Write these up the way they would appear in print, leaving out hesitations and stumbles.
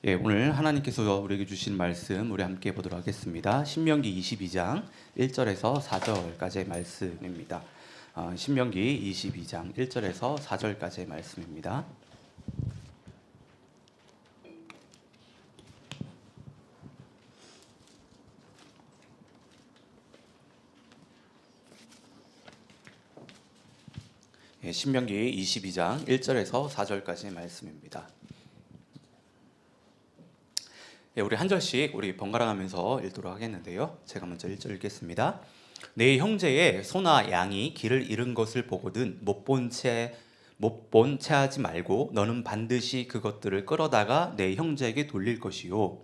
오늘 하나님께서 우리에게 주신 말씀 우리 함께 보도록 하겠습니다. 신명기 22장 1절에서 4절까지의 말씀입니다. 신명기 22장 1절에서 4절까지의 말씀입니다. 신명기 22장 1절에서 4절까지의 말씀입니다. 우리 한 절씩 우리 번갈아 가면서 읽도록 하겠는데요. 제가 먼저 1절 읽겠습니다. 내 형제의 소나 양이 길을 잃은 것을 보거든 못 본 채 하지 말고 너는 반드시 그것들을 끌어다가 내 형제에게 돌릴 것이요.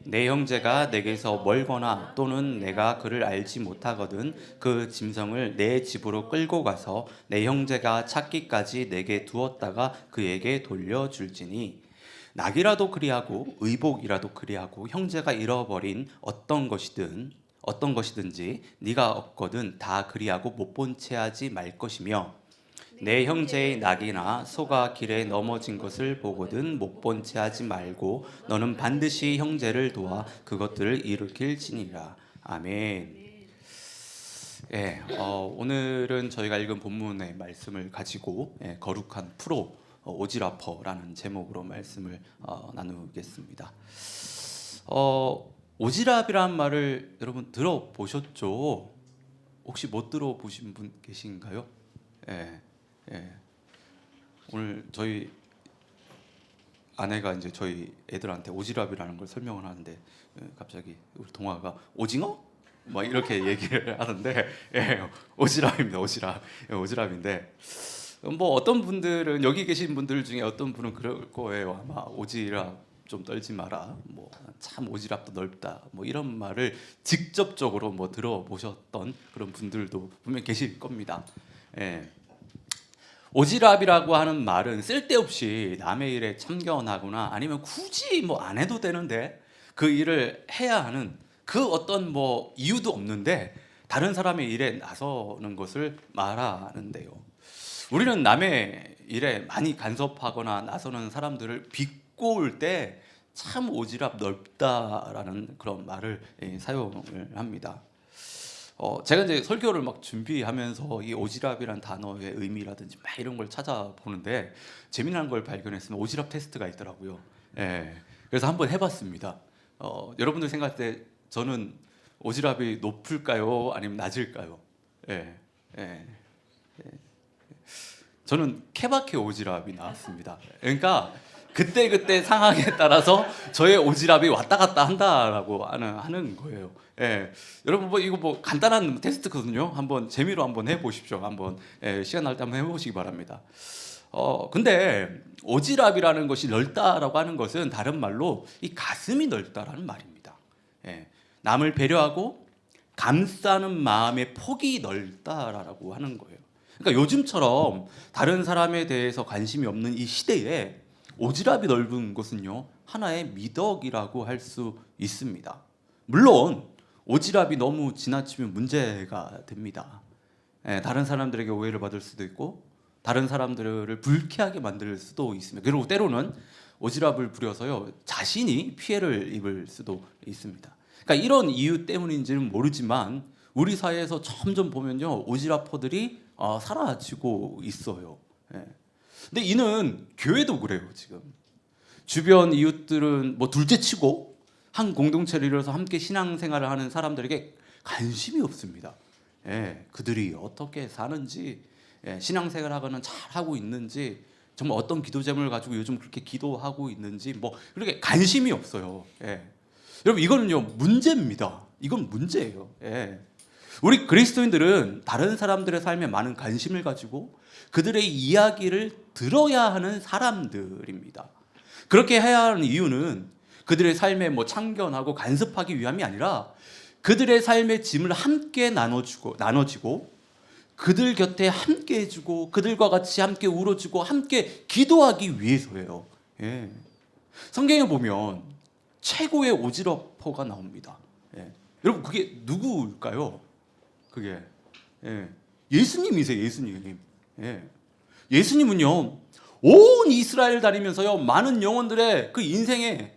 내 형제가 내게서 멀거나 또는 내가 그를 알지 못하거든 그 짐승을 내 집으로 끌고 가서 내 형제가 찾기까지 내게 두었다가 그에게 돌려줄지니 낙이라도 그리하고 의복이라도 그리하고 형제가 잃어버린 어떤 것이든지 네가 얻거든 다 그리하고 못 본 채 하지 말 것이며 내 형제의 낙이나 소가 길에 넘어진 것을 보거든 못 본 채 하지 말고 너는 반드시 형제를 도와 그것들을 일으킬지니라. 아멘. 오늘은 저희가 읽은 본문의 말씀을 가지고 거룩한 프로 오지라퍼라는 제목으로 말씀을 나누겠습니다. 오지랖이라는 말을 여러분 들어보셨죠? 혹시 못 들어보신 분 계신가요? 오늘 저희 아내가 이제 저희 애들한테 오지랖이라는 걸 설명을 하는데 갑자기 우리 동아가 오징어? 막 이렇게 얘기를 하는데 오지랖입니다. 오지랖인데 뭐 어떤 분들은 여기 계신 분들 중에 어떤 분은 그럴 거예요. 아마 오지랖 좀 떨지 마라. 뭐 참 오지랖도 넓다. 뭐 이런 말을 직접적으로 뭐 들어보셨던 그런 분들도 분명 계실 겁니다. 오지랖이라고 하는 말은 쓸데없이 남의 일에 참견하거나 아니면 굳이 뭐 안 해도 되는데 그 일을 해야 하는 그 어떤 뭐 이유도 없는데 다른 사람의 일에 나서는 것을 말하는데요. 우리는 남의 일에 많이 간섭하거나 나서는 사람들을 비꼬을 때 참 오지랖 넓다라는 그런 말을 사용을 합니다. 제가 이제 설교를 막 준비하면서 이 오지랖이란 단어의 의미라든지 막 이런 걸 찾아보는데 재미난 걸 발견했으면 오지랖 테스트가 있더라고요. 그래서 한번 해봤습니다. 여러분들 생각할 때 저는 오지랖이 높을까요? 아니면 낮을까요? 저는 케바케 오지랖이 나왔습니다. 그러니까 그때 상황에 따라서 저의 오지랖이 왔다 갔다 한다라고 하는 거예요. 여러분 뭐 이거 뭐 간단한 테스트거든요. 한번 재미로 한번 해보십시오. 한번 시간 날 때 한번 해보시기 바랍니다. 근데 오지랖이라는 것이 넓다라고 하는 것은 다른 말로 이 가슴이 넓다라는 말입니다. 남을 배려하고 감싸는 마음의 폭이 넓다라고 하는 거예요. 그러니까 요즘처럼 다른 사람에 대해서 관심이 없는 이 시대에 오지랖이 넓은 것은요 하나의 미덕이라고 할 수 있습니다. 물론 오지랖이 너무 지나치면 문제가 됩니다. 다른 사람들에게 오해를 받을 수도 있고 다른 사람들을 불쾌하게 만들 수도 있습니다. 그리고 때로는 오지랖을 부려서요 자신이 피해를 입을 수도 있습니다. 그러니까 이런 이유 때문인지는 모르지만 우리 사회에서 점점 보면요 오지랖퍼들이 사라지고 있어요. 근데 이는 교회도 그래요. 지금 주변 이웃들은 뭐 둘째치고 한 공동체를 이뤄서 함께 신앙생활을 하는 사람들에게 관심이 없습니다. 그들이 어떻게 사는지, 신앙생활하고는 잘 하고 있는지, 정말 어떤 기도 제목을 가지고 요즘 그렇게 기도하고 있는지 뭐 그렇게 관심이 없어요. 여러분 이거는요 문제입니다. 이건 문제예요. 우리 그리스도인들은 다른 사람들의 삶에 많은 관심을 가지고 그들의 이야기를 들어야 하는 사람들입니다. 그렇게 해야 하는 이유는 그들의 삶에 뭐 참견하고 간섭하기 위함이 아니라 그들의 삶의 짐을 함께 나눠지고 그들 곁에 함께 해주고 그들과 같이 함께 울어주고 함께 기도하기 위해서예요. 성경에 보면 최고의 오지랖퍼가 나옵니다. 여러분 그게 누구일까요? 그게 예수님이세요. 예수님. 예수님은요 온 이스라엘 다니면서요 많은 영혼들의 그 인생에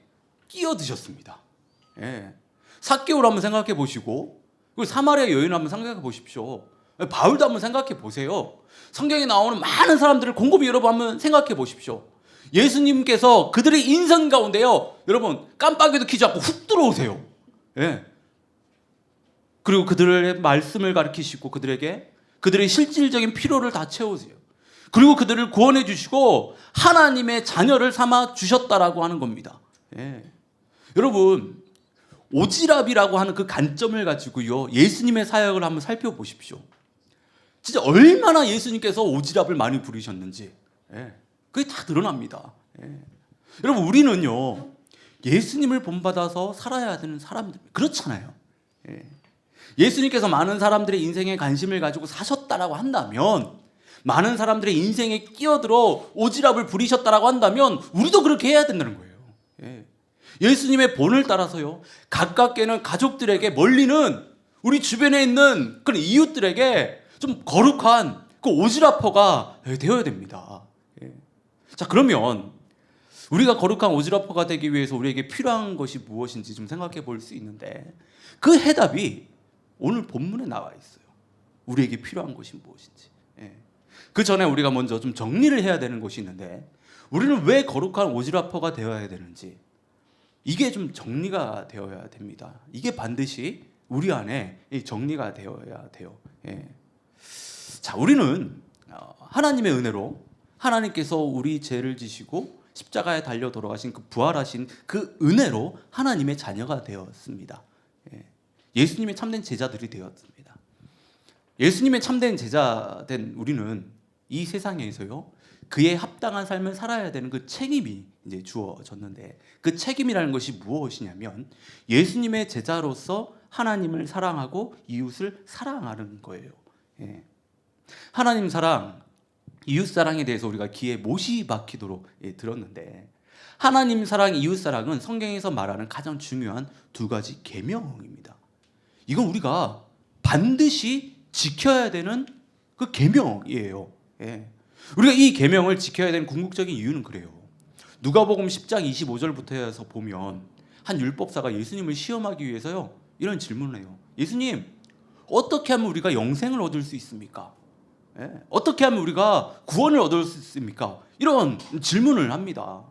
끼어드셨습니다. 예. 삭개오를 한번 생각해 보시고, 그리고 사마리아 여인을 한번 생각해 보십시오. 바울도 한번 생각해 보세요. 성경에 나오는 많은 사람들을 곰곰이 여러분 한번 생각해 보십시오. 예수님께서 그들의 인생 가운데요, 여러분 깜빡이도 켜지 않고 훅 들어오세요. 예. 그리고 그들의 말씀을 가르치시고 그들에게 그들의 실질적인 필요를 다 채우세요. 그리고 그들을 구원해 주시고 하나님의 자녀를 삼아 주셨다라고 하는 겁니다. 예. 여러분, 오지랖이라고 하는 그 관점을 가지고요, 예수님의 사역을 한번 살펴보십시오. 진짜 얼마나 예수님께서 오지랖을 많이 부리셨는지, 예. 그게 다 드러납니다. 예. 여러분, 우리는요, 예수님을 본받아서 살아야 되는 사람들, 그렇잖아요. 예. 예수님께서 많은 사람들의 인생에 관심을 가지고 사셨다라고 한다면, 많은 사람들의 인생에 끼어들어 오지랖을 부리셨다라고 한다면 우리도 그렇게 해야 된다는 거예요. 예. 예수님의 본을 따라서요, 가깝게는 가족들에게, 멀리는 우리 주변에 있는 그런 이웃들에게 좀 거룩한 그 오지랖퍼가 되어야 됩니다. 예. 자, 그러면 우리가 거룩한 오지랖퍼가 되기 위해서 우리에게 필요한 것이 무엇인지 좀 생각해 볼 수 있는데, 그 해답이 오늘 본문에 나와 있어요. 우리에게 필요한 것이 무엇인지. 예. 그 전에 우리가 먼저 좀 정리를 해야 되는 것이 있는데, 우리는 왜 거룩한 오지랖퍼가 되어야 되는지, 이게 좀 정리가 되어야 됩니다. 이게 반드시 우리 안에 정리가 되어야 돼요. 예. 자, 우리는 하나님의 은혜로 하나님께서 우리 죄를 지시고 십자가에 달려 돌아가신 그 부활하신 그 은혜로 하나님의 자녀가 되었습니다. 예. 예수님의 참된 제자들이 되었습니다. 예수님의 참된 제자 된 우리는 이 세상에서요, 그에 합당한 삶을 살아야 되는 그 책임이 이제 주어졌는데, 그 책임이라는 것이 무엇이냐면 예수님의 제자로서 하나님을 사랑하고 이웃을 사랑하는 거예요. 예. 하나님 사랑, 이웃 사랑에 대해서 우리가 귀에 못이 박히도록 들었는데, 하나님 사랑, 이웃 사랑은 성경에서 말하는 가장 중요한 두 가지 계명입니다. 이건 우리가 반드시 지켜야 되는 그 계명이에요. 예. 우리가 이 계명을 지켜야 되는 궁극적인 이유는 그래요. 누가복음 10장 25절부터 해서 보면 한 율법사가 예수님을 시험하기 위해서요, 이런 질문을 해요. 예수님, 어떻게 하면 우리가 영생을 얻을 수 있습니까? 예? 어떻게 하면 우리가 구원을 얻을 수 있습니까? 이런 질문을 합니다.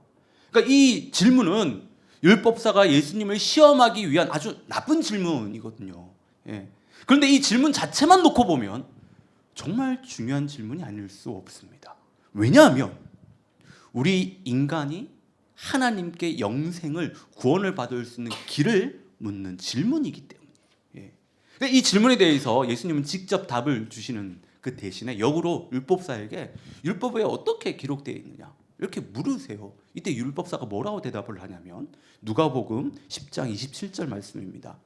그러니까 이 질문은 율법사가 예수님을 시험하기 위한 아주 나쁜 질문이거든요. 예. 그런데 이 질문 자체만 놓고 보면 정말 중요한 질문이 아닐 수 없습니다. 왜냐하면 우리 인간이 하나님께 영생을, 구원을 받을 수 있는 길을 묻는 질문이기 때문이에요. 예. 그러니까 이 질문에 대해서 예수님은 직접 답을 주시는 그 대신에 역으로 율법사에게 율법에 어떻게 기록되어 있느냐 이렇게 물으세요. 이때 율법사가 뭐라고 대답을 하냐면 누가복음 10장 27절 말씀입니다.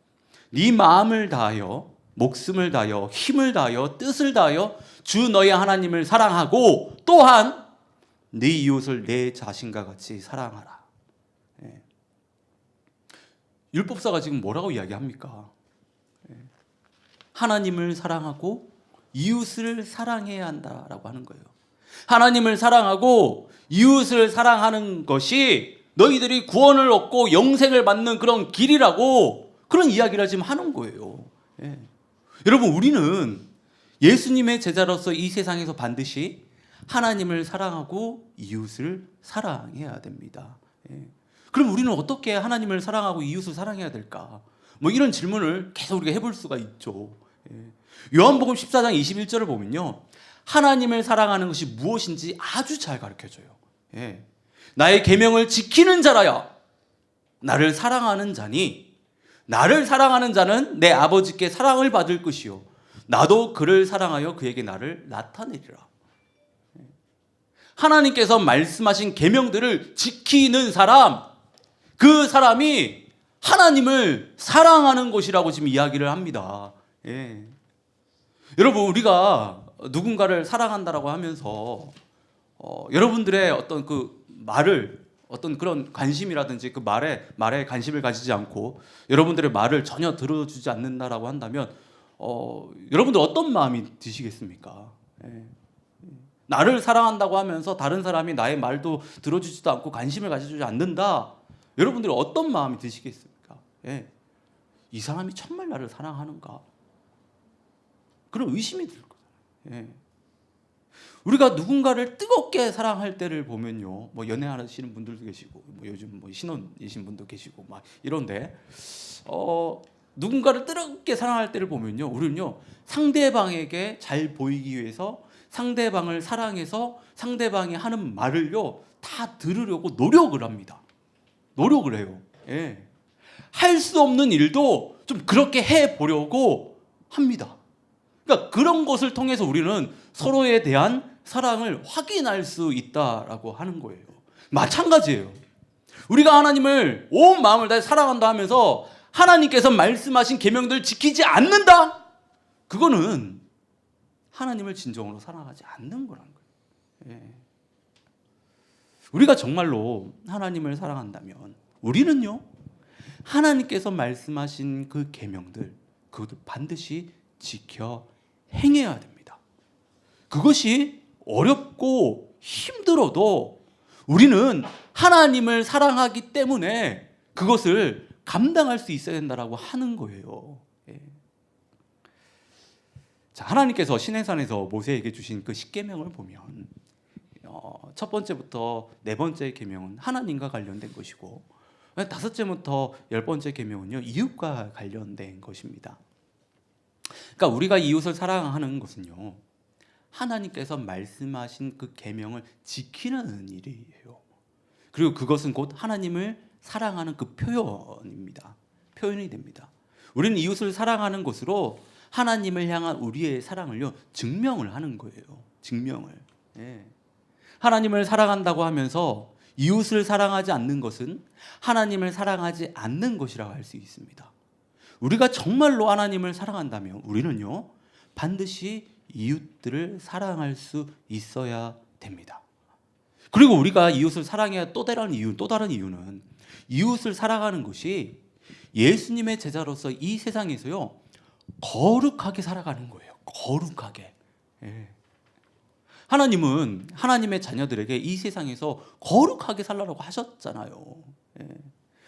네 마음을 다하여, 목숨을 다하여, 힘을 다하여, 뜻을 다하여 주 너의 하나님을 사랑하고 또한 네 이웃을 내 자신과 같이 사랑하라. 예. 율법사가 지금 뭐라고 이야기합니까? 예. 하나님을 사랑하고 이웃을 사랑해야 한다라고 하는 거예요. 하나님을 사랑하고 이웃을 사랑하는 것이 너희들이 구원을 얻고 영생을 받는 그런 길이라고, 그런 이야기를 지금 하는 거예요. 예. 여러분, 우리는 예수님의 제자로서 이 세상에서 반드시 하나님을 사랑하고 이웃을 사랑해야 됩니다. 예. 그럼 우리는 어떻게 하나님을 사랑하고 이웃을 사랑해야 될까? 뭐 이런 질문을 계속 우리가 해볼 수가 있죠. 예. 요한복음 14장 21절을 보면요, 하나님을 사랑하는 것이 무엇인지 아주 잘 가르쳐줘요. 예. 나의 계명을 지키는 자라야 나를 사랑하는 자니, 나를 사랑하는 자는 내 아버지께 사랑을 받을 것이요 나도 그를 사랑하여 그에게 나를 나타내리라. 하나님께서 말씀하신 계명들을 지키는 사람, 그 사람이 하나님을 사랑하는 것이라고 지금 이야기를 합니다. 예. 여러분, 우리가 누군가를 사랑한다라고 하면서 여러분들의 어떤 그 말을, 어떤 그런 관심이라든지 그 말에 관심을 가지지 않고 여러분들의 말을 전혀 들어주지 않는다라고 한다면 여러분들 어떤 마음이 드시겠습니까? 예. 나를 사랑한다고 하면서 다른 사람이 나의 말도 들어주지도 않고 관심을 가져주지 않는다. 여러분들이 어떤 마음이 드시겠습니까? 예. 이 사람이 정말 나를 사랑하는가? 그런 의심이 들 거예요. 예. 우리가 누군가를 뜨겁게 사랑할 때를 보면요, 뭐 연애하시는 분들도 계시고, 뭐 요즘 뭐 신혼이신 분도 계시고, 막 이런데, 누군가를 뜨겁게 사랑할 때를 보면요, 우리는요 상대방에게 잘 보이기 위해서 상대방을 사랑해서 상대방이 하는 말을요 다 들으려고 노력을 합니다. 노력을 해요. 예. 할 수 없는 일도 좀 그렇게 해 보려고 합니다. 그러니까 그런 것을 통해서 우리는 서로에 대한 사랑을 확인할 수 있다라고 하는 거예요. 마찬가지예요. 우리가 하나님을 온 마음을 다해 사랑한다 하면서 하나님께서 말씀하신 계명들을 지키지 않는다? 그거는 하나님을 진정으로 사랑하지 않는 거란 거예요. 예. 우리가 정말로 하나님을 사랑한다면 우리는요 하나님께서 말씀하신 그 계명들 그것을 반드시 지켜 행해야 됩니다. 그것이 어렵고 힘들어도 우리는 하나님을 사랑하기 때문에 그것을 감당할 수 있어야 된다라고 하는 거예요. 예. 자, 하나님께서 시내산에서 모세에게 주신 그 10계명을 보면 첫 번째부터 네 번째 계명은 하나님과 관련된 것이고 다섯째부터 10번째 계명은요 이웃과 관련된 것입니다. 그러니까 우리가 이웃을 사랑하는 것은요 하나님께서 말씀하신 그 계명을 지키는 일이에요. 그리고 그것은 곧 하나님을 사랑하는 그 표현입니다. 표현이 됩니다. 우리는 이웃을 사랑하는 것으로 하나님을 향한 우리의 사랑을요 증명을 하는 거예요. 증명을. 예. 하나님을 사랑한다고 하면서 이웃을 사랑하지 않는 것은 하나님을 사랑하지 않는 것이라고 할 수 있습니다. 우리가 정말로 하나님을 사랑한다면 우리는요 반드시 이웃들을 사랑할 수 있어야 됩니다. 그리고 우리가 이웃을 사랑해야 또 다른 이유는 이웃을 사랑하는 것이 예수님의 제자로서 이 세상에서요 거룩하게 살아가는 거예요. 거룩하게. 예. 하나님은 하나님의 자녀들에게 이 세상에서 거룩하게 살라고 하셨잖아요. 예.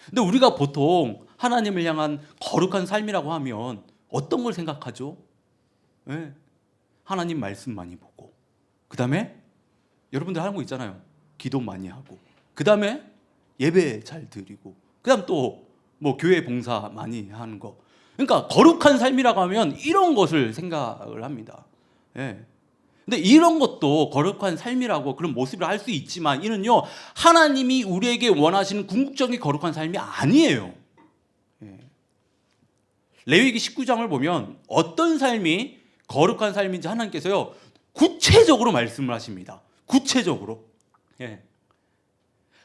근데 우리가 보통 하나님을 향한 거룩한 삶이라고 하면 어떤 걸 생각하죠? 예. 하나님 말씀 많이 보고 그 다음에 여러분들 하는 거 있잖아요. 기도 많이 하고 그 다음에 예배 잘 드리고 그 다음 또 뭐 교회 봉사 많이 하는 거. 그러니까 거룩한 삶이라고 하면 이런 것을 생각을 합니다. 예. 근데 이런 것도 거룩한 삶이라고 그런 모습을 할 수 있지만 이는요 하나님이 우리에게 원하시는 궁극적인 거룩한 삶이 아니에요. 예. 레위기 19장을 보면 어떤 삶이 거룩한 삶인지 하나님께서요 구체적으로 말씀을 하십니다. 구체적으로. 예.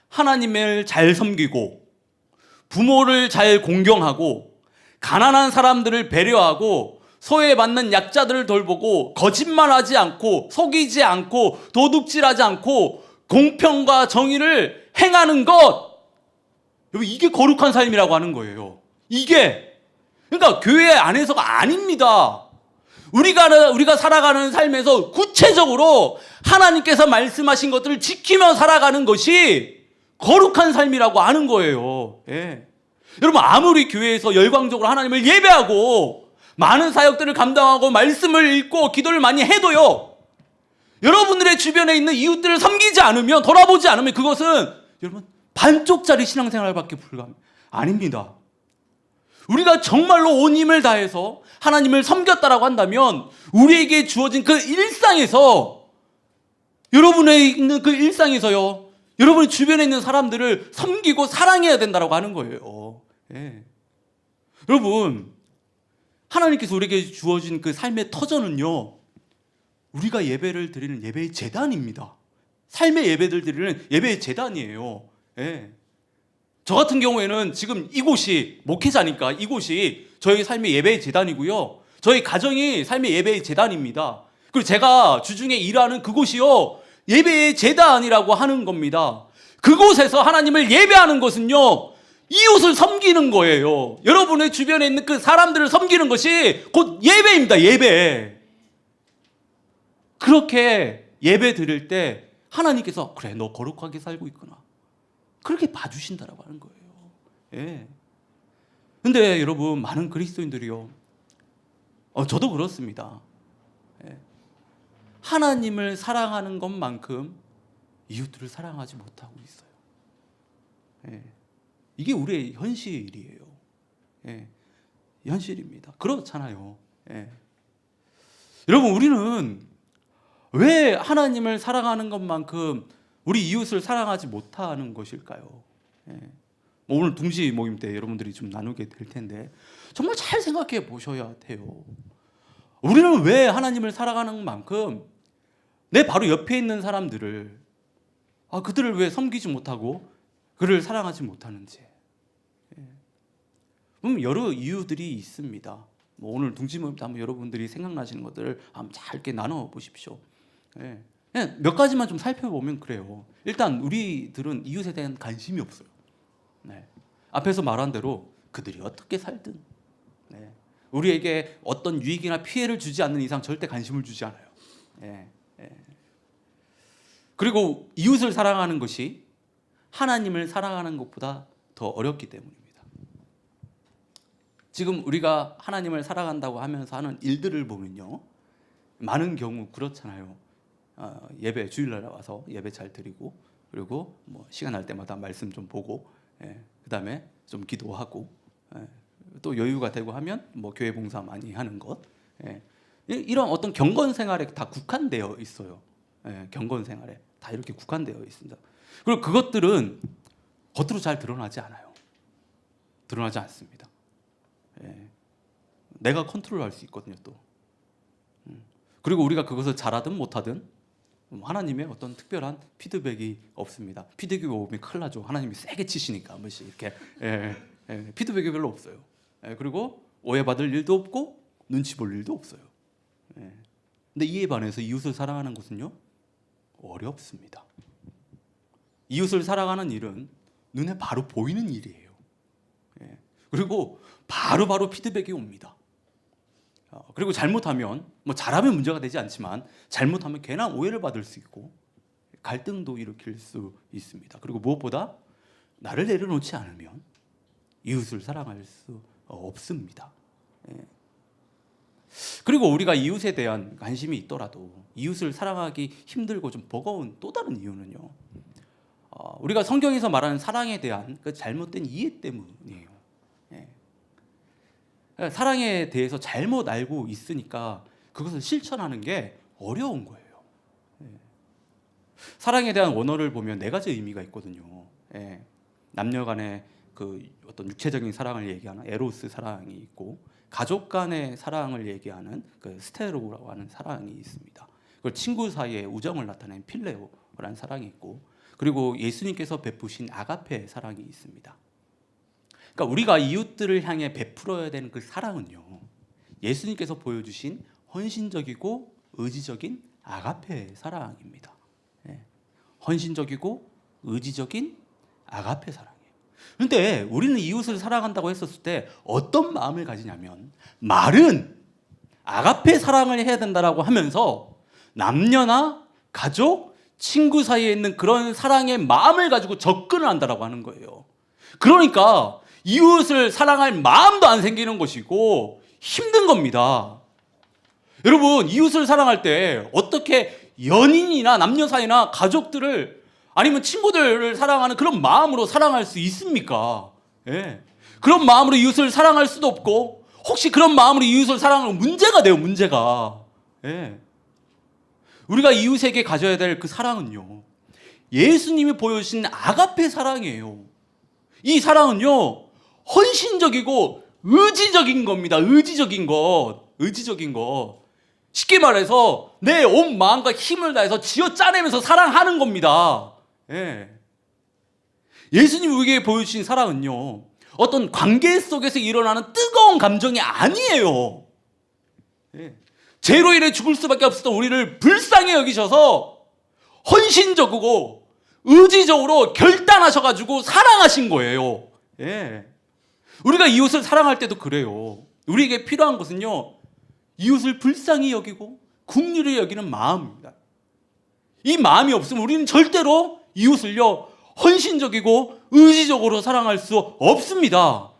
하나님을 잘 섬기고 부모를 잘 공경하고 가난한 사람들을 배려하고 소외받는 약자들을 돌보고 거짓말하지 않고 속이지 않고 도둑질하지 않고 공평과 정의를 행하는 것. 이게 거룩한 삶이라고 하는 거예요. 이게 그러니까 교회 안에서가 아닙니다. 우리가 살아가는 삶에서 구체적으로 하나님께서 말씀하신 것들을 지키며 살아가는 것이 거룩한 삶이라고 하는 거예요. 예. 여러분 아무리 교회에서 열광적으로 하나님을 예배하고 많은 사역들을 감당하고 말씀을 읽고 기도를 많이 해도요 여러분들의 주변에 있는 이웃들을 섬기지 않으면 돌아보지 않으면 그것은 여러분 반쪽짜리 신앙생활밖에 아닙니다. 우리가 정말로 온 힘을 다해서 하나님을 섬겼다라고 한다면 우리에게 주어진 그 일상에서 여러분의 있는 그 일상에서요 여러분의 주변에 있는 사람들을 섬기고 사랑해야 된다고 하는 거예요. 예. 여러분 하나님께서 우리에게 주어진 그 삶의 터전은요 우리가 예배를 드리는 예배의 제단입니다. 삶의 예배를 드리는 예배의 제단이에요. 예. 저 같은 경우에는 지금 이곳이 목회자니까 이곳이 저희 삶의 예배의 제단이고요 저희 가정이 삶의 예배의 제단입니다. 그리고 제가 주중에 일하는 그곳이요 예배의 제단이라고 하는 겁니다. 그곳에서 하나님을 예배하는 것은요 이웃을 섬기는 거예요. 여러분의 주변에 있는 그 사람들을 섬기는 것이 곧 예배입니다. 예배. 그렇게 예배 드릴 때 하나님께서 그래 너 거룩하게 살고 있구나 그렇게 봐주신다라고 하는 거예요. 예. 근데 여러분, 많은 그리스도인들이요, 저도 그렇습니다. 예. 하나님을 사랑하는 것만큼 이웃들을 사랑하지 못하고 있어요. 예. 이게 우리의 현실이에요. 예. 현실입니다. 그렇잖아요. 예. 여러분, 우리는 왜 하나님을 사랑하는 것만큼 우리 이웃을 사랑하지 못하는 것일까요? 예. 오늘 둥지 모임 때 여러분들이 좀 나누게 될 텐데 정말 잘 생각해 보셔야 돼요. 우리는 왜 하나님을 사랑하는 만큼 내 바로 옆에 있는 사람들을, 그들을 왜 섬기지 못하고 그를 사랑하지 못하는지. 여러 이유들이 있습니다. 오늘 둥지 모임 때 한번 여러분들이 생각나시는 것들을 한번 짧게 나눠 보십시오. 그냥 몇 가지만 좀 살펴보면 그래요. 일단 우리들은 이웃에 대한 관심이 없어요. 앞에서 말한 대로 그들이 어떻게 살든 우리에게 어떤 유익이나 피해를 주지 않는 이상 절대 관심을 주지 않아요. 그리고 이웃을 사랑하는 것이 하나님을 사랑하는 것보다 더 어렵기 때문입니다. 지금 우리가 하나님을 사랑한다고 하면서 하는 일들을 보면요, 많은 경우 그렇잖아요. 예배 주일날에 와서 예배 잘 드리고, 그리고 시간 날 때마다 말씀 좀 보고, 그 다음에 좀 기도하고, 또 여유가 되고 하면 교회 봉사 많이 하는 것, 이런 어떤 경건 생활에 다 국한되어 있어요. 경건 생활에 다 이렇게 국한되어 있습니다. 그리고 그것들은 겉으로 잘 드러나지 않아요. 드러나지 않습니다. 내가 컨트롤할 수 있거든요, 또. 그리고 우리가 그것을 잘하든 못하든 하나님의 어떤 특별한 피드백이 없습니다. 피드백이 오면 큰일 나죠. 하나님이 세게 치시니까 한 번씩 이렇게. 피드백이 별로 없어요. 그리고 오해받을 일도 없고 눈치 볼 일도 없어요. 근데 이에 반해서 이웃을 사랑하는 것은요, 어렵습니다. 이웃을 사랑하는 일은 눈에 바로 보이는 일이에요. 그리고 바로 피드백이 옵니다. 그리고 잘못하면, 잘하면 문제가 되지 않지만 잘못하면 괜한 오해를 받을 수 있고 갈등도 일으킬 수 있습니다. 그리고 무엇보다 나를 내려놓지 않으면 이웃을 사랑할 수 없습니다. 그리고 우리가 이웃에 대한 관심이 있더라도 이웃을 사랑하기 힘들고 좀 버거운 또 다른 이유는요, 우리가 성경에서 말하는 사랑에 대한 그 잘못된 이해 때문이에요. 사랑에 대해서 잘못 알고 있으니까 그것을 실천하는 게 어려운 거예요. 사랑에 대한 원어를 보면 네 가지 의미가 있거든요. 남녀 간의 그 어떤 육체적인 사랑을 얘기하는 에로스 사랑이 있고, 가족 간의 사랑을 얘기하는 그 스테로라고 하는 사랑이 있습니다. 그리고 친구 사이의 우정을 나타내는 필레오라는 사랑이 있고, 그리고 예수님께서 베푸신 아가페 사랑이 있습니다. 그러니까 우리가 이웃들을 향해 베풀어야 되는 그 사랑은요, 예수님께서 보여주신 헌신적이고 의지적인 아가페 사랑입니다. 헌신적이고 의지적인 아가페 사랑이에요. 그런데 우리는 이웃을 사랑한다고 했었을 때 어떤 마음을 가지냐면, 말은 아가페 사랑을 해야 된다라고 하면서 남녀나 가족, 친구 사이에 있는 그런 사랑의 마음을 가지고 접근을 한다라고 하는 거예요. 그러니까 이웃을 사랑할 마음도 안 생기는 것이고 힘든 겁니다. 여러분, 이웃을 사랑할 때 어떻게 연인이나 남녀 사이나 가족들을, 아니면 친구들을 사랑하는 그런 마음으로 사랑할 수 있습니까? 그런 마음으로 이웃을 사랑할 수도 없고, 혹시 그런 마음으로 이웃을 사랑하면 문제가 돼요, 문제가. 우리가 이웃에게 가져야 될 그 사랑은요, 예수님이 보여주신 아가페 사랑이에요. 이 사랑은요, 헌신적이고 의지적인 겁니다. 의지적인 것. 쉽게 말해서 내 온 마음과 힘을 다해서 쥐어짜내면서 사랑하는 겁니다. 예수님이 우리에게 보여주신 사랑은요, 어떤 관계 속에서 일어나는 뜨거운 감정이 아니에요. 죄로 인해 죽을 수밖에 없었던 우리를 불쌍히 여기셔서 헌신적이고 의지적으로 결단하셔가지고 사랑하신 거예요. 우리가 이웃을 사랑할 때도 그래요. 우리에게 필요한 것은요, 이웃을 불쌍히 여기고 긍휼히 여기는 마음입니다. 이 마음이 없으면 우리는 절대로 이웃을요, 헌신적이고 의지적으로 사랑할 수 없습니다.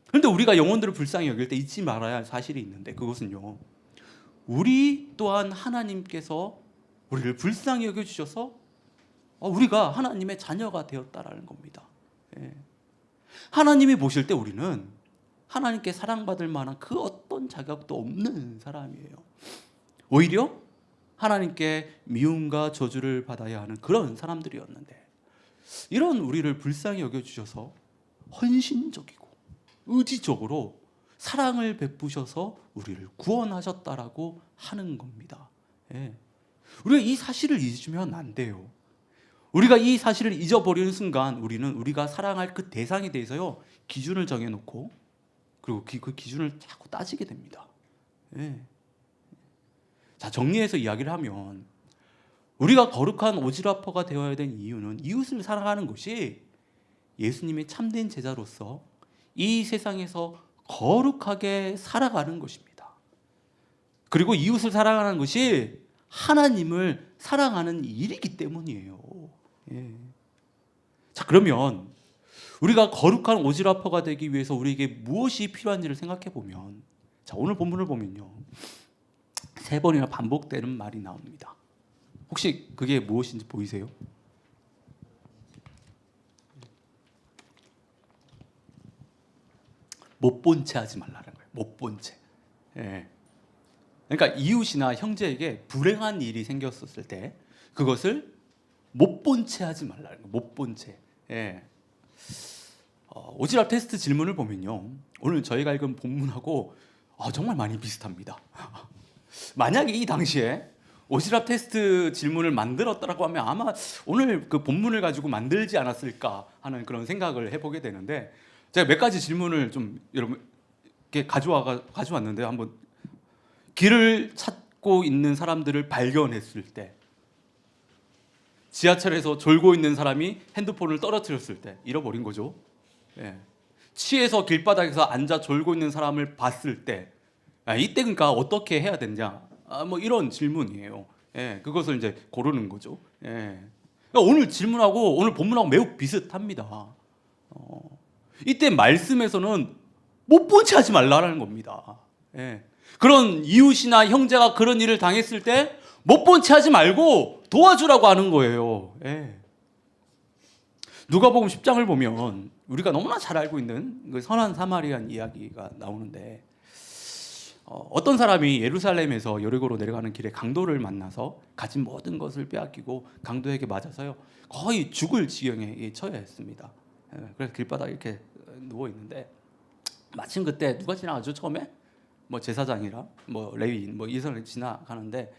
그런데 우리가 영혼들을 불쌍히 여길 때 잊지 말아야 할 사실이 있는데, 그것은요, 우리 또한 하나님께서 우리를 불쌍히 여겨주셔서 우리가 하나님의 자녀가 되었다라는 겁니다. 하나님이 보실 때 우리는 하나님께 사랑받을 만한 그 어떤 자격도 없는 사람이에요. 오히려 하나님께 미움과 저주를 받아야 하는 그런 사람들이었는데, 이런 우리를 불쌍히 여겨주셔서 헌신적이고 의지적으로 사랑을 베푸셔서 우리를 구원하셨다라고 하는 겁니다. 우리가 이 사실을 잊으면 안 돼요. 우리가 이 사실을 잊어버리는 순간 우리는 우리가 사랑할 그 대상에 대해서요, 기준을 정해놓고 그리고 그 기준을 자꾸 따지게 됩니다. 자, 정리해서 이야기를 하면, 우리가 거룩한 오지라퍼가 되어야 된 이유는 이웃을 사랑하는 것이 예수님의 참된 제자로서 이 세상에서 거룩하게 살아가는 것입니다. 그리고 이웃을 사랑하는 것이 하나님을 사랑하는 일이기 때문이에요. 자, 그러면 우리가 거룩한 오지라퍼가 되기 위해서 우리에게 무엇이 필요한지를 생각해 보면, 자, 오늘 본문을 보면요, 3번이나 반복되는 말이 나옵니다. 혹시 그게 무엇인지 보이세요? 못 본 채 하지 말라는 거예요. 못 본 채. 그러니까 이웃이나 형제에게 불행한 일이 생겼었을 때 그것을 못 본 채 하지 말라는 거예요. 못 본 채. 오지랖 테스트 질문을 보면요, 오늘 저희가 읽은 본문하고 정말 많이 비슷합니다. 만약에 이 당시에 오지랖 테스트 질문을 만들었다라고 하면 아마 오늘 그 본문을 가지고 만들지 않았을까 하는 그런 생각을 해보게 되는데, 제가 몇 가지 질문을 좀 여러분께 가져왔는데, 한번 길을 찾고 있는 사람들을 발견했을 때, 지하철에서 졸고 있는 사람이 핸드폰을 떨어뜨렸을 때, 잃어버린 거죠. 취해서 길바닥에서 앉아 졸고 있는 사람을 봤을 때, 이때 그러니까 어떻게 해야 되냐, 뭐 이런 질문이에요. 그것을 이제 고르는 거죠. 그러니까 오늘 질문하고 오늘 본문하고 매우 비슷합니다. 이때 말씀에서는 못 본 채 하지 말라는 겁니다. 그런 이웃이나 형제가 그런 일을 당했을 때 못 본 채 하지 말고 도와주라고 하는 거예요. 누가복음 10장을 보면 우리가 너무나 잘 알고 있는 그 선한 사마리안 이야기가 나오는데, 어떤 사람이 예루살렘에서 여리고로 내려가는 길에 강도를 만나서 가진 모든 것을 빼앗기고 강도에게 맞아서요, 거의 죽을 지경에 처해 했습니다. 그래서 길바닥에 이렇게 누워 있는데, 마침 그때 누가 지나가죠? 처음에 뭐 제사장이랑 뭐 레위인 뭐 이 사람이 지나가는데,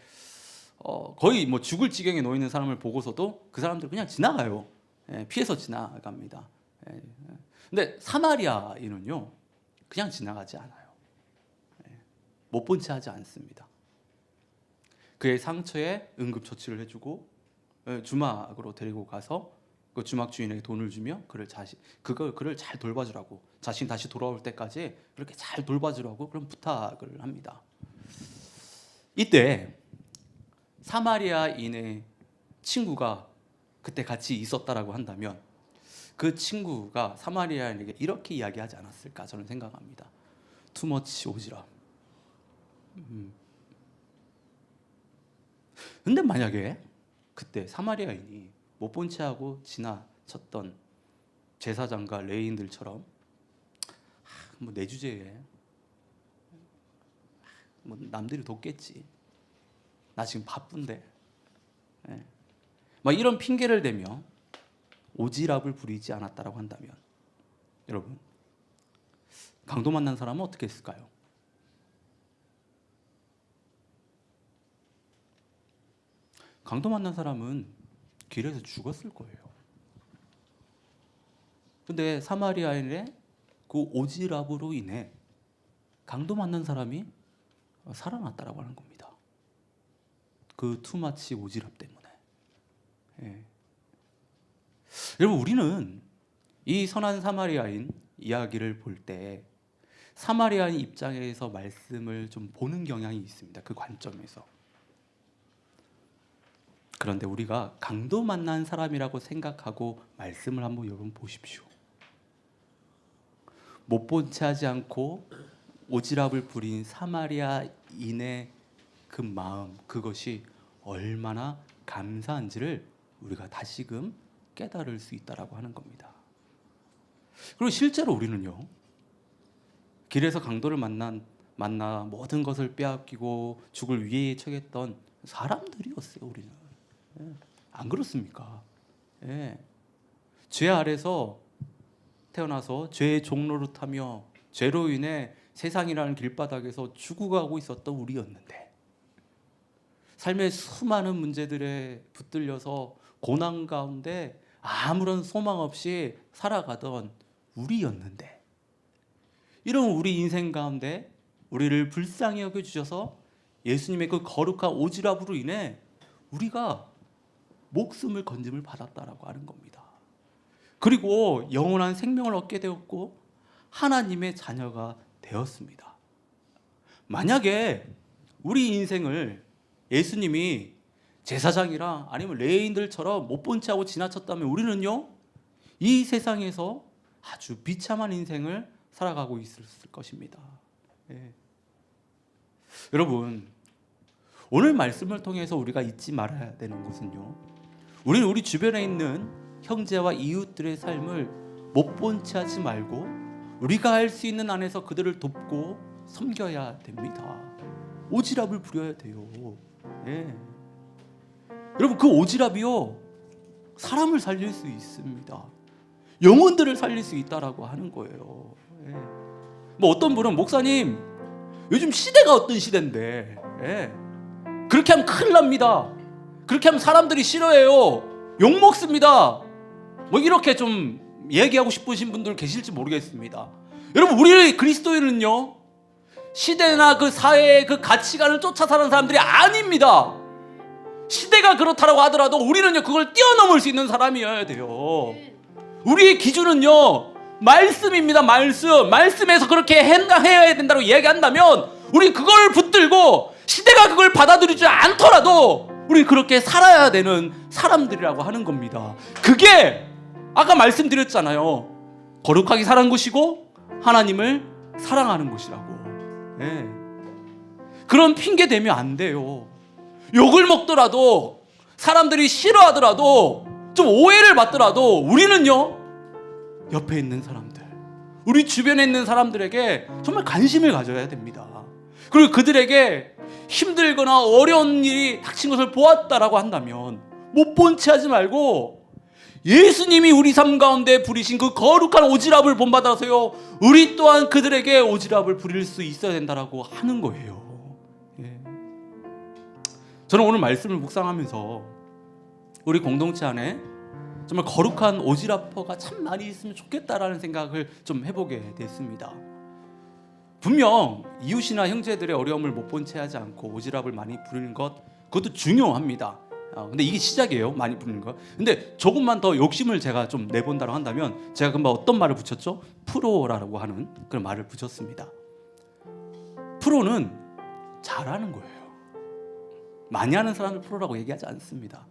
거의 뭐 죽을 지경에 놓여 있는 사람을 보고서도 그 사람들 그냥 지나가요. 피해서 지나갑니다. 근데 사마리아인은요, 그냥 지나가지 않아요. 못 본 채 하지 않습니다. 그의 상처에 응급처치를 해주고 주막으로 데리고 가서 그 주막 주인에게 돈을 주며 그를 잘 돌봐주라고, 자신 다시 돌아올 때까지 그렇게 잘 돌봐주라고 그런 부탁을 합니다. 이때 사마리아인의 친구가 그때 같이 있었다라고 한다면 그 친구가 사마리아인에게 이렇게 이야기하지 않았을까 저는 생각합니다. Too much 오지랖. 근데 만약에 그때 사마리아인이 못 본 채 하고 지나쳤던 제사장과 레위인들처럼, 뭐 내 주제에 뭐 남들이 돕겠지, 나 지금 바쁜데, 막 이런 핑계를 대며 오지랖을 부리지 않았다라고 한다면, 여러분, 강도 만난 사람은 어떻게 했을까요? 강도 만난 사람은 길에서 죽었을 거예요. 근데 사마리아인의 그 오지랖으로 인해 강도 만난 사람이 살아났다라고 하는 겁니다. 그 투마치 오지랖 때문에. 여러분, 우리는 이 선한 사마리아인 이야기를 볼 때 사마리아인 입장에서 말씀을 좀 보는 경향이 있습니다. 그 관점에서. 그런데 우리가 강도 만난 사람이라고 생각하고 말씀을 한번 여러분 보십시오. 못 본 채 하지 않고 오지랖을 부린 사마리아인의 그 마음, 그것이 얼마나 감사한지를 우리가 다시금 깨달을 수 있다라고 하는 겁니다. 그리고 실제로 우리는요, 길에서 강도를 만나 모든 것을 빼앗기고 죽을 위해에 처했던 사람들이었어요. 우리는 안 그렇습니까? 예. 죄 아래서 태어나서 죄의 종로를 타며 죄로 인해 세상이라는 길바닥에서 죽어가고 있었던 우리였는데, 삶의 수많은 문제들에 붙들려서 고난 가운데 아무런 소망 없이 살아가던 우리였는데, 이런 우리 인생 가운데 우리를 불쌍히 여겨주셔서 예수님의 그 거룩한 오지랖으로 인해 우리가 목숨을 건짐을 받았다라고 하는 겁니다. 그리고 영원한 생명을 얻게 되었고 하나님의 자녀가 되었습니다. 만약에 우리 인생을 예수님이 제사장이랑 아니면 레위인들처럼 못 본 채 하고 지나쳤다면 우리는요, 이 세상에서 아주 비참한 인생을 살아가고 있을 것입니다. 예. 여러분, 오늘 말씀을 통해서 우리가 잊지 말아야 되는 것은요, 우리는 우리 주변에 있는 형제와 이웃들의 삶을 못 본 채 하지 말고 우리가 할 수 있는 안에서 그들을 돕고 섬겨야 됩니다. 오지랖을 부려야 돼요. 예. 여러분, 그 오지랖이요, 사람을 살릴 수 있습니다. 영혼들을 살릴 수 있다라고 하는 거예요. 예. 뭐 어떤 분은, 목사님 요즘 시대가 어떤 시대인데, 예, 그렇게 하면 큰일 납니다. 그렇게 하면 사람들이 싫어해요. 욕 먹습니다. 뭐 이렇게 좀 얘기하고 싶으신 분들 계실지 모르겠습니다. 여러분, 우리 그리스도인은요, 시대나 그 사회의 그 가치관을 쫓아 사는 사람들이 아닙니다. 시대가 그렇다고 하더라도 우리는요, 그걸 뛰어넘을 수 있는 사람이어야 돼요. 우리의 기준은요, 말씀입니다. 말씀에서 그렇게 해야 된다고 얘기한다면 우리 그걸 붙들고 시대가 그걸 받아들이지 않더라도 우리 그렇게 살아야 되는 사람들이라고 하는 겁니다. 그게 아까 말씀드렸잖아요. 거룩하게 사는 것이고 하나님을 사랑하는 것이라고. 네. 그런 핑계 대면 안 돼요. 욕을 먹더라도, 사람들이 싫어하더라도, 좀 오해를 받더라도 우리는요, 옆에 있는 사람들, 우리 주변에 있는 사람들에게 정말 관심을 가져야 됩니다. 그리고 그들에게 힘들거나 어려운 일이 닥친 것을 보았다라고 한다면 못 본 채 하지 말고 예수님이 우리 삶 가운데 부리신 그 거룩한 오지랖을 본받아서요, 우리 또한 그들에게 오지랖을 부릴 수 있어야 된다라고 하는 거예요. 예. 저는 오늘 말씀을 묵상하면서 우리 공동체 안에 정말 거룩한 오지랖퍼가 참 많이 있으면 좋겠다라는 생각을 좀 해보게 됐습니다. 분명 이웃이나 형제들의 어려움을 못 본 채 하지 않고 오지랖을 많이 부리는 것, 그것도 중요합니다. 근데 이게 시작이에요, 많이 부리는 거. 근데 조금만 더 욕심을 제가 좀 내본다고 한다면, 제가 금방 어떤 말을 붙였죠? 프로라고 하는 그런 말을 붙였습니다. 프로는 잘하는 거예요. 많이 하는 사람을 프로라고 얘기하지 않습니다.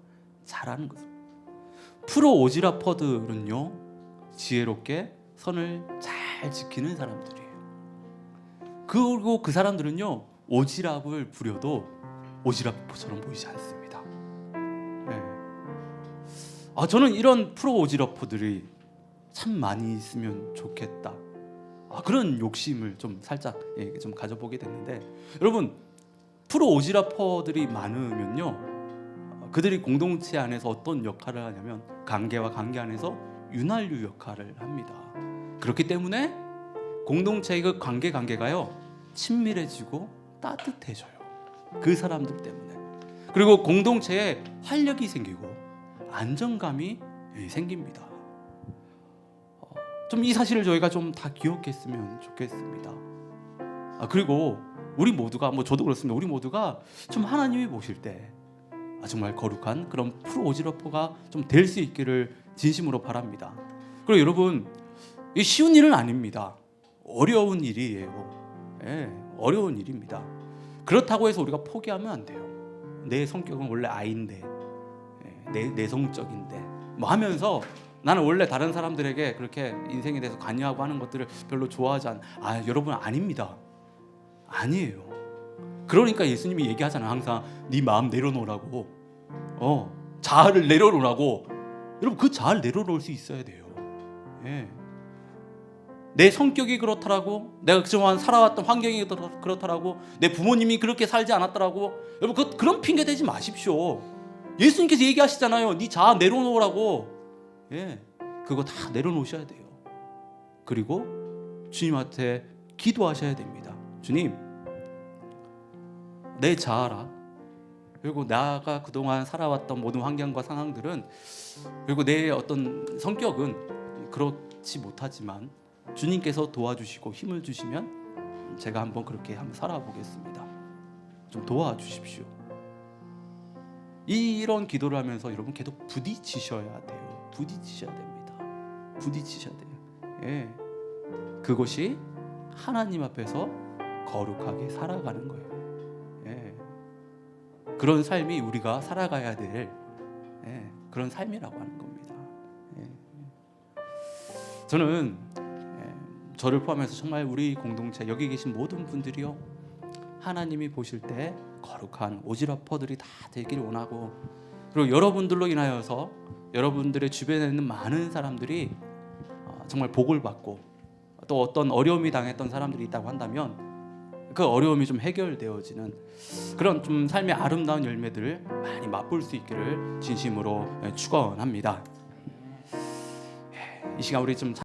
잘하는 거죠. 프로 오지랖퍼들은요, 지혜롭게 선을 잘 지키는 사람들이에요. 그리고 그 사람들은요, 오지랖을 부려도 오지랖퍼처럼 보이지 않습니다. 네. 저는 이런 프로 오지랖퍼들이 참 많이 있으면 좋겠다, 그런 욕심을 좀 살짝 좀 가져보게 됐는데, 여러분, 프로 오지랖퍼들이 많으면요, 그들이 공동체 안에서 어떤 역할을 하냐면 관계와 관계 안에서 윤활유 역할을 합니다. 그렇기 때문에 공동체의 그 관계가요, 친밀해지고 따뜻해져요. 그 사람들 때문에. 그리고 공동체에 활력이 생기고 안정감이 생깁니다. 좀 이 사실을 저희가 좀 다 기억했으면 좋겠습니다. 그리고 우리 모두가, 뭐 저도 그렇습니다. 우리 모두가 좀 하나님이 보실 때 정말 거룩한 그런 프로 오지랖퍼가 좀 될 수 있기를 진심으로 바랍니다. 그리고 여러분, 이 쉬운 일은 아닙니다. 어려운 일이에요. 예, 어려운 일입니다. 그렇다고 해서 우리가 포기하면 안 돼요. 내 성격은 원래 아인데, 내성적인데 뭐 하면서 나는 원래 다른 사람들에게 그렇게 인생에 대해서 관여하고 하는 것들을 별로 좋아하지 않아. 여러분 아닙니다. 아니에요. 그러니까 예수님이 얘기하잖아요. 항상 네 마음 내려놓으라고. 자아를 내려놓으라고. 여러분 그 자아를 내려놓을 수 있어야 돼요. 예. 내 성격이 그렇더라고, 내가 그동안 살아왔던 환경이 그렇더라고, 내 부모님이 그렇게 살지 않았더라고. 여러분 그런 핑계 대지 마십시오. 예수님께서 얘기하시잖아요. 네 자아 내려놓으라고. 예, 그거 다 내려놓으셔야 돼요. 그리고 주님한테 기도하셔야 됩니다. 주님, 내 자아라, 그리고 나가 그동안 살아왔던 모든 환경과 상황들은, 그리고 내 어떤 성격은 그렇지 못하지만 주님께서 도와주시고 힘을 주시면 제가 한번 그렇게 한번 살아보겠습니다. 좀 도와주십시오. 이런 기도를 하면서 여러분 계속 부딪히셔야 돼요. 부딪히셔야 됩니다. 부딪히셔야 돼요. 예. 그것이 하나님 앞에서 거룩하게 살아가는 거예요. 예. 그런 삶이 우리가 살아가야 될 그런 삶이라고 하는 겁니다. 예. 저는 저를 포함해서 정말 우리 공동체 여기 계신 모든 분들이요, 하나님이 보실 때 거룩한 오지라퍼들이 다 되기를 원하고, 그리고 여러분들로 인하여서 여러분들의 주변에 있는 많은 사람들이 정말 복을 받고, 또 어떤 어려움이 당했던 사람들이 있다고 한다면 그 어려움이 좀 해결되어지는 그런 좀 삶의 아름다운 열매들을 많이 맛볼 수 있기를 진심으로 축원합니다. 이 시간 우리 좀